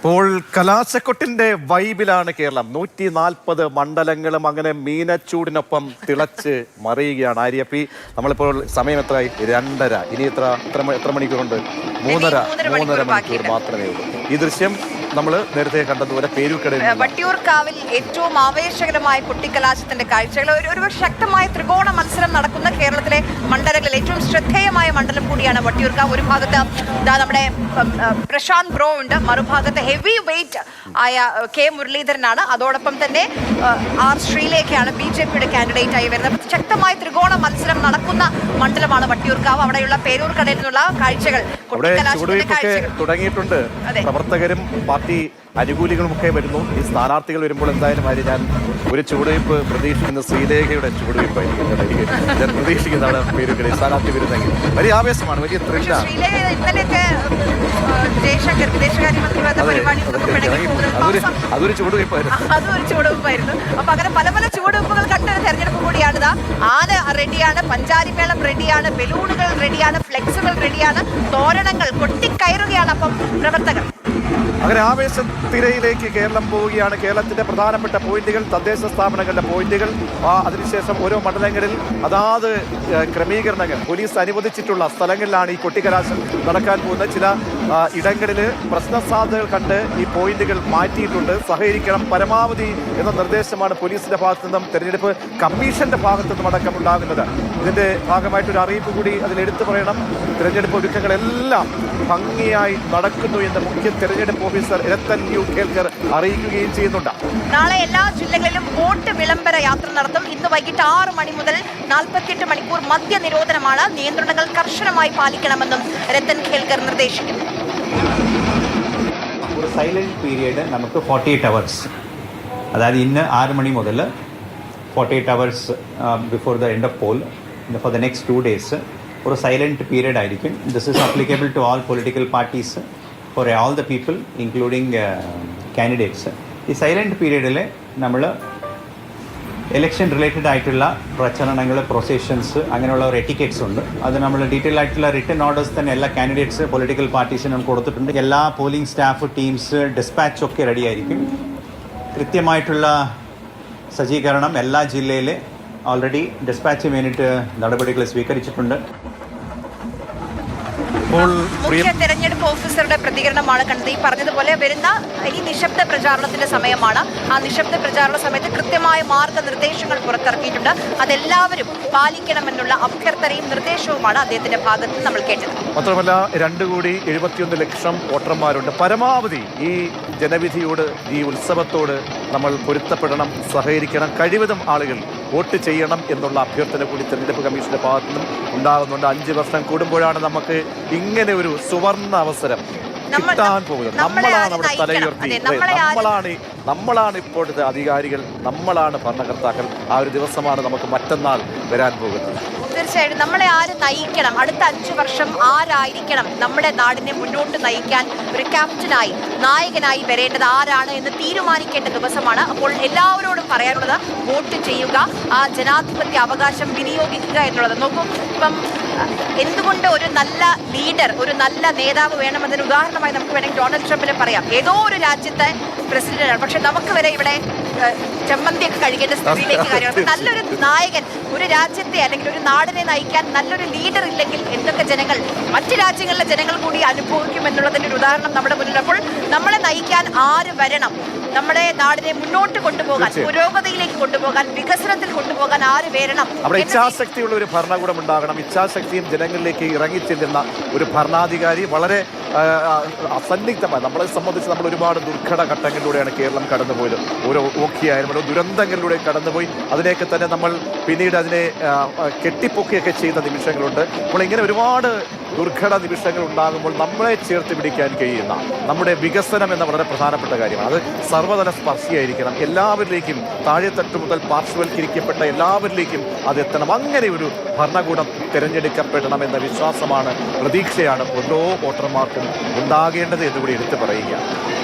ഇപ്പോൾ കലാശക്കൊട്ടിന്റെ വൈബിലാണ് കേരളം. 140 മണ്ഡലങ്ങളും അങ്ങനെ മീനച്ചൂടിനൊപ്പം തിളച്ച് മറിയുകയാണ്. ആര്യപ്പി, നമ്മളിപ്പോൾ സമയം എത്രയായി? 2:30. ഇനി എത്ര മണിക്കൂറുണ്ട്? 3.5 മണിക്കൂർ മാത്രമേ ഉള്ളൂ. ഈ ദൃശ്യം നമ്മൾ നേരത്തെ കണ്ടതുപോലെ വട്ടിയൂർക്കാവിൽ ഏറ്റവും ആവേശകരമായ കുട്ടിക്കലാശത്തിന്റെ കാഴ്ചകൾ. ഒരു ശക്തമായ ത്രികോണ മത്സരം നടക്കുന്ന കേരളത്തിലെ മണ്ഡലങ്ങളിൽ ഏറ്റവും ശ്രദ്ധേയമായ മണ്ഡലം കൂടിയാണ് വട്ടിയൂർക്കാവ്. ഒരു ഭാഗത്ത് നമ്മുടെ പ്രശാന്ത് ബ്രോ ഉണ്ട്, മറുഭാഗത്ത് ഹെവി വെയിറ്റ് ആയ കെ മുരളീധരനാണ്, അതോടൊപ്പം തന്നെ ആർ ശ്രീലേഖയാണ് BJPയുടെ കാൻഡിഡേറ്റ് ആയി വരുന്നത്. ശക്തമായ ത്രികോണ മത്സരം നടക്കുന്ന മണ്ഡലമാണ് വട്ടിയൂർക്കാവ്. അവിടെയുള്ള പേരൂർക്കടയിൽ നിന്നുള്ള കാഴ്ചകൾ, കുട്ടിക്കലാശത്തിന്റെ കാഴ്ചകൾ തുടങ്ങിയിട്ടുണ്ട്. പ്രവർത്തകരും പാർട്ടി അനുകൂലികളുമൊക്കെ വരുന്നു. ഈ സ്ഥാനാർത്ഥികൾ വരുമ്പോൾ എന്തായാലും ഞാൻ ഒരു ചുവടുവയ്പ് പ്രതീക്ഷിക്കുന്ന ശ്രീലേഖയുടെ ചുവടുവയ്പ്പായിരിക്കും ഞാൻ പ്രതീക്ഷിക്കുന്നതാണ്. പേരുകളെ സ്ഥാനാർത്ഥി വരുന്നെങ്കിൽ വലിയ ആവേശമാണ്, വലിയ ത്രില്ലാണ്. അതൊരു ചുവടുവയ്പ്പായിരുന്നു. അപ്പൊ അങ്ങനെ പല പല ചുവടുവയ്പ്പുകൾ കണ്ടൊരു തെരഞ്ഞെടുപ്പ് കൂടിയാണിത്. ആന റെഡിയാണ്, പഞ്ചാരിമേളം റെഡിയാണ്, ബലൂണുകൾ റെഡിയാണ്, ഫ്ലെക്സുകൾ റെഡിയാണ്, തോരണങ്ങൾ കൊട്ടിക്കയറുകയാണ്. അപ്പം പ്രവർത്തകർ അങ്ങനെ ആവേശത്തിരയിലേക്ക് കേരളം പോവുകയാണ്. കേരളത്തിന്റെ പ്രധാനപ്പെട്ട പോയിന്റുകൾ, തദ്ദേശ സ്ഥാപനങ്ങളുടെ പോയിന്റുകൾ, അതിനുശേഷം ഓരോ മണ്ഡലങ്ങളിൽ അതാത് ക്രമീകരണങ്ങൾ, പോലീസ് അനുവദിച്ചിട്ടുള്ള സ്ഥലങ്ങളിലാണ് ഈ കൊട്ടിക്കലാശം നടക്കാൻ പോകുന്നത്. ചില ഇടങ്ങളിൽ പ്രശ്ന സാധ്യതകൾ കണ്ട് ഈ പോയിന്റുകൾ മാറ്റിയിട്ടുണ്ട്. സഹകരിക്കണം പരമാവധി എന്ന നിർദ്ദേശമാണ് പോലീസിന്റെ ഭാഗത്തു നിന്നും തെരഞ്ഞെടുപ്പ് കമ്മീഷന്റെ ഭാഗത്തു നിന്നും അടക്കം ഉണ്ടാകുന്നത്. ഇതിന്റെ ഭാഗമായിട്ടൊരു അറിയിപ്പ് കൂടി അതിൽ എടുത്തു പറയണം. തെരഞ്ഞെടുപ്പ് ഒരുക്കങ്ങളെല്ലാം ഭംഗിയായി നടക്കുന്നു എന്ന് മുഖ്യ തെരഞ്ഞെടുപ്പ് ഓഫീസർ രത്തൻ യു കേൽക്കർ അറിയിക്കുകയും ചെയ്യുന്നുണ്ട്. നാളെ എല്ലാ ജില്ലകളിലും വോട്ട് വിളംബര യാത്ര നടത്തും. ഇന്ന് വൈകിട്ട് 6 മണി മുതൽ 48 മണിക്കൂർ മദ്യ നിരോധനമാണ്. നിയന്ത്രണങ്ങൾ കർശനമായി പാലിക്കണമെന്നും രത്തൻ കേൽക്കർ നിർദ്ദേശിക്കുന്നു. ഒരു സൈലന്റ് പീരിയഡ് നമുക്ക് 48 അവേഴ്സ്, അതായത് ഇന്ന് 6 മണി മുതൽ 48 hours before the end of poll for the next 2 days ഒരു സൈലന്റ് പീരിയഡ് ആയിരിക്കും. This is applicable to all political parties, for all the people including candidates. ഈ സൈലന്റ് പീരീഡിൽ നമ്മൾ ഇലക്ഷൻ റിലേറ്റഡ് ആയിട്ടുള്ള പ്രചരണങ്ങൾ, പ്രൊസഷൻസ്, അങ്ങനെയുള്ള ഒരു എറ്റിക്കറ്റ്സ് ഉണ്ട്. അത് നമ്മൾ ഡീറ്റെയിൽ ആയിട്ടുള്ള റിട്ടൺ ഓർഡേഴ്സ് തന്നെ എല്ലാ കാൻഡിഡേറ്റ്സ് പൊളിറ്റിക്കൽ പാർട്ടീസിനും കൊടുത്തിട്ടുണ്ട്. എല്ലാ പോളിംഗ് സ്റ്റാഫ്, ടീംസ്, ഡിസ്പാച്ച് ഒക്കെ റെഡി ആയിരിക്കും. കൃത്യമായിട്ടുള്ള സജ്ജീകരണം എല്ലാ ജില്ലയിലെ ഓൾറെഡി ഡിസ്പാച്ചിന് വേണ്ടിയിട്ട് നടപടികൾ സ്വീകരിച്ചിട്ടുണ്ട്. മുഖ്യ തെരഞ്ഞെടുപ്പ് ഓഫീസറുടെ പ്രതികരണമാണ് കണ്ടത്. ഈ പറഞ്ഞതുപോലെ വരുന്ന ഈ നിശബ്ദ പ്രചാരണത്തിന്റെ സമയമാണ്. ആ നിശബ്ദ പ്രചാരണ സമയത്ത് കൃത്യമായ മാർഗനിർദ്ദേശങ്ങൾ പുറത്തിറക്കിയിട്ടുണ്ട്. അതെല്ലാവരും പാലിക്കണമെന്നുള്ള അഭ്യർത്ഥനയും നിർദ്ദേശവുമാണ് അദ്ദേഹത്തിന്റെ ഭാഗത്ത് നമ്മൾ കേട്ടത്. മാത്രമല്ല 2,71,00,000 വോട്ടർമാരുണ്ട്. പരമാവധി ഈ ജനവിധിയോട്, ഈ ഉത്സവത്തോട് നമ്മൾ പൊരുത്തപ്പെടണം, സഹകരിക്കണം, കഴിവതും ആളുകൾ വോട്ട് ചെയ്യണം എന്നുള്ള അഭ്യർത്ഥന കൂടി തെരഞ്ഞെടുപ്പ് കമ്മീഷന്റെ ഭാഗത്തു നിന്നും ഉണ്ടാകുന്നുണ്ട്. 5 വർഷം കൂടുമ്പോഴാണ് നമുക്ക് ഇങ്ങനെ ഒരു സുവർണ അവസരം കിട്ടാൻ പോകുന്നത്. നമ്മളാണ് അവിടെ തലയുയർത്തി, നമ്മളാണ് ഇപ്പോഴത്തെ അധികാരികൾ, നമ്മളാണ് ഭരണകർത്താക്കൾ. ആ ഒരു ദിവസമാണ് നമുക്ക് മറ്റന്നാൾ വരാൻ പോകുന്നത്. തീർച്ചയായിട്ടും നമ്മളെ ആര് നയിക്കണം, അടുത്ത 5 വർഷം ആരായിരിക്കണം നമ്മുടെ നാടിനെ മുന്നോട്ട് നയിക്കാൻ ഒരു ക്യാപ്റ്റനായി, നായകനായി വരേണ്ടത് ആരാണ് എന്ന് തീരുമാനിക്കേണ്ട ദിവസമാണ്. അപ്പോൾ എല്ലാവരോടും പറയാനുള്ളത് വോട്ട് ചെയ്യുക, ആ ജനാധിപത്യ അവകാശം വിനിയോഗിക്കുക എന്നുള്ളത്. നോക്കൂ, ഇപ്പം എന്തുകൊണ്ട് ഒരു നല്ല ലീഡർ, ഒരു നല്ല നേതാവ് വേണമെന്നതിന് ഉദാഹരണമായി നമുക്ക് വേണമെങ്കിൽ ഡൊണാൾഡ് ട്രംപിനെ പറയാം. ഏതോ ഒരു രാജ്യത്തെ പ്രസിഡന്റാണ്, പക്ഷെ നമുക്ക് വരെ ഇവിടെ ചമ്മന്തിയൊക്കെ കഴിക്കേണ്ട സ്ഥിതിയിലേക്ക് കാര്യമാണ്. നല്ലൊരു നായകൻ, ഒരു രാജ്യത്തെ അല്ലെങ്കിൽ ഒരു നാടിനെ നയിക്കാൻ നല്ലൊരു ലീഡർ ഇല്ലെങ്കിൽ എന്തൊക്കെ ജനങ്ങൾ, മറ്റു രാജ്യങ്ങളിലെ ജനങ്ങൾ കൂടി അനുഭവിക്കും എന്നുള്ളതിൻ്റെ ഒരു ഉദാഹരണം നമ്മുടെ മുന്നിൽ. അപ്പോൾ നമ്മളെ നയിക്കാൻ ആര് വരണം, നമ്മുടെ നാടിനെ മുന്നോട്ട് കൊണ്ടുപോകാൻ, പുരോഗതിയിലേക്ക് കൊണ്ടുപോകാൻ, വികസനത്തിൽ കൊണ്ടുപോകാൻ ആര് വരണം? അവിടെ ഇച്ഛാശക്തിയുള്ള ഒരു ഭരണകൂടം ഉണ്ടാകണം. ഇച്ഛാശക്തിയും ജനങ്ങളിലേക്ക് ഇറങ്ങിച്ചെല്ലുന്ന ഒരു ഭരണാധികാരി. വളരെ അസന്നിഗ്ധമായി നമ്മളെ സംബന്ധിച്ച് നമ്മൾ ഒരുപാട് ദുർഘട ഘട്ടങ്ങളിലൂടെയാണ് കേരളം കടന്നുപോയത്. ഓരോ ഓഖിയായാലും ഓരോ ദുരന്തങ്ങളിലൂടെ കടന്നുപോയി അതിനെയൊക്കെ തന്നെ നമ്മൾ പിന്നീട് അതിനെ കെട്ടിപ്പൊക്കിയൊക്കെ ചെയ്ത നിമിഷങ്ങളുണ്ട്. അപ്പോൾ ഇങ്ങനെ ഒരുപാട് ദുർഘട നിമിഷങ്ങൾ ഉണ്ടാകുമ്പോൾ നമ്മളെ ചേർത്ത് പിടിക്കാൻ കഴിയുന്ന നമ്മുടെ വികസനം എന്ന വളരെ പ്രധാനപ്പെട്ട കാര്യമാണ്. അത് സർവ്വതല സ്പർശിയായിരിക്കണം. എല്ലാവരിലേക്കും, താഴെത്തട്ട് മുതൽ പാർശ്വവൽക്കരിക്കപ്പെട്ട എല്ലാവരിലേക്കും അതെത്തണം. അങ്ങനെ ഒരു ഭരണകൂടം തിരഞ്ഞെടുക്കപ്പെടണമെന്ന വിശ്വാസമാണ്, പ്രതീക്ഷയാണ് ഓരോ വോട്ടർമാർക്കും ഉണ്ടാകേണ്ടത് എന്നുകൂടി എടുത്തു പറയുക.